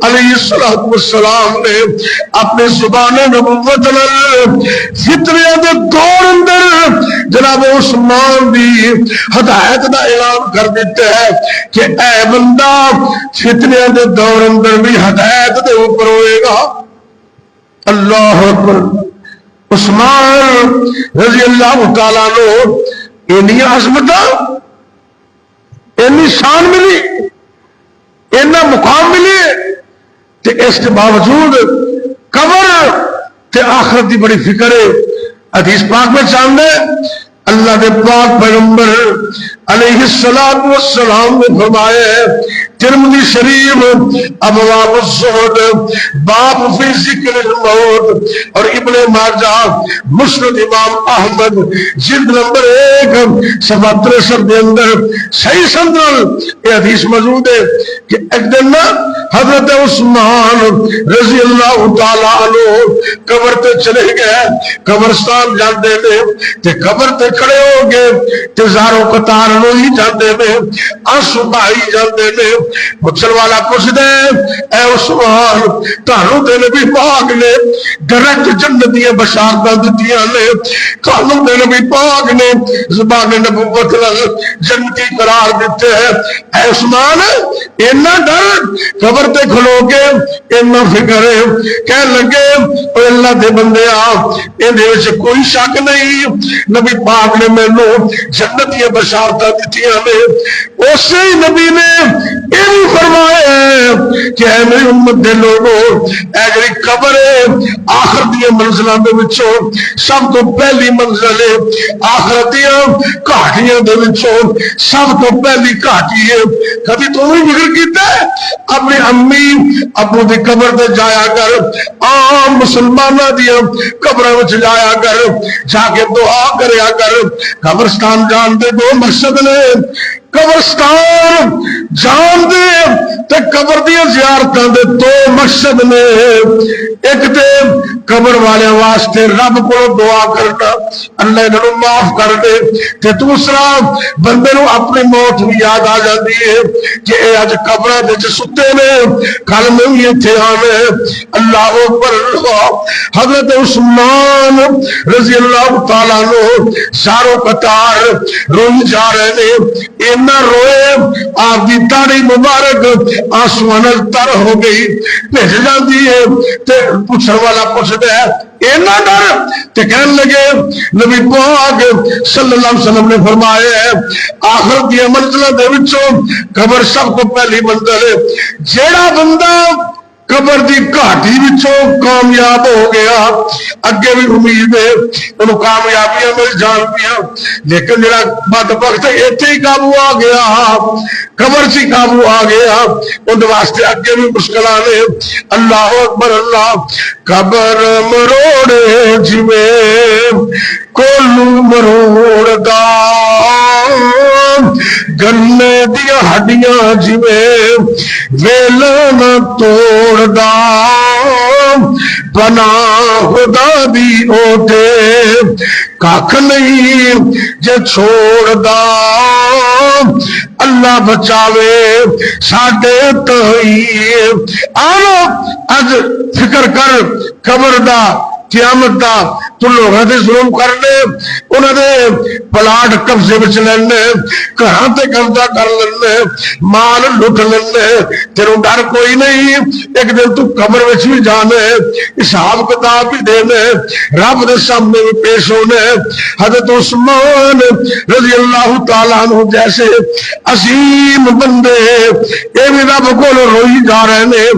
علیہ السلام نے اپنے زبان نبوت فتنے دے دور اندر جناب عثمان دی ہدایت دا اعلان کر دیتا ہے کہ اے بندہ فتنے دے دور اندر بھی ہدایت دے اوپر ہوئے گا. اللہ اکبر. عثمان رضی اللہ تعالیٰ عنہ اینی عظمت اینی شان ملی اینا مقام ملی تے اس کے باوجود قبر تے آخرت دی بڑی فکر ہے. حدیث پاک میں چاندے اللہ دے پاک پیغمبر علیہ السلام نے فرمایا ہے ترمذی شریف ابواب الزہد باب فی ذکر الموت اور ابن ماجہ مسند امام احمد جلد نمبر 1 صفحہ 63 دے اندر صحیح سند یہ حدیث موجود ہے کہ ایک دن حضرت عثمان رضی اللہ تعالی عنہ قبر تے چلے گئے. قبرستان جاندے نے تے قبر تے کھڑے ہو گئے تے زاروں قطار روئی جاندے نے آنسو بہائی جاندے نے. پوچھن والا پوچھ دے اے عثمان تانوں تے نبی پاک نے ڈائریکٹ جنت دی بشارتاں دتیاں نے تانوں تے نبی پاک نے زبان نبوت نال جنتی قرار دیتے ہیں. اے عثمان اینا ڈر قبر تے کھلو کے اینا فکر ہے کہنے لگے اے اللہ دے بندے اندے وچ کوئی شک نہیں نبی پاک نے مینوں جنت دی بشارتاں دتیاں نے. اسی نبی نے یہ بھی فرمایا کہ اے میری امت دے لوگوں اے جڑی قبر ہے آخر دی منزلاں دے وچوں سب تو پہلی منزل ہے. آخرت دی گھاٹیاں دے وچوں سب تو پہلی گھاٹی ہے. کبھی تو بھی فکر کیتا ہے اپنی امی ابو دی قبر تے جایا کر عام مسلماناں دی قبراں وچ جایا کر جا کے دعا کریا کر. قبرستان جان دے دو مقصد نے قبرستان جان دے تے قبر دی زیارتاں دے دو مقصد نے. ایک تے قبر والے واسطے رب کو دعا کرنا اللہ انہوں معاف کر دے تے دوسرا بندے نو اپنی موت بھی یاد آ جاتی ہے کہ اے اج قبراں دے ستے نے کل میں بھی ایتھے آنا ہے. اللہ اکبر. حضرت عثمان رضی اللہ تعالیٰ عنہ ساروں قطار روئی جا رہے نے. اینا روئے آپ دی داڑھی مبارک آنسواں نال تر ہو گئی بھیج جاندی ہے تے پوچھن والا پوچھدا ہے اینا ڈر تے کہنے لگے نبی پاک صلی اللہ علیہ وسلم نے فرمایا ہے آخرت دی منزلاں دے وچوں قبر سب کو پہلی منزل ہے. جیڑا بندہ قبر دی گھاٹی وچوں کامیاب ہو گیا اگے بھی امید ہے انہوں کامیابیاں مل جان گیا لیکن جڑا بدبخت ایتھے ہی قابو آ گیا قبر سے قابو آ گیا ان واسطے اگے بھی مشکلاں نے. اللہ اکبر. اللہ قبر مروڑے جویں کولو مروڑ دا گنے دیا ہڈیاں جویں ویلن توڑ دا بنا خدا دی اوٹے کاکھ نہیں جے چھوڑ دا. اللہ بچاوے ساڈے تئی آلو اج فکر کر قبر دا قیامت دا تو لوگاں تے ظلم کرنے انہاں دے پلاٹ قبضے وچ لینے گھراں تے قبضہ کر لینے مال لٹ لینے تیروں ڈر کوئی نہیں. ایک دن تو قبر وچ بھی جانے حساب کتاب بھی دینے رب دے سامنے بھی پیش ہونے. حضرت عثمان رضی اللہ تعالیٰ عنہ جیسے عظیم بندے یہ بھی رب کو روئی جا رہے ہیں.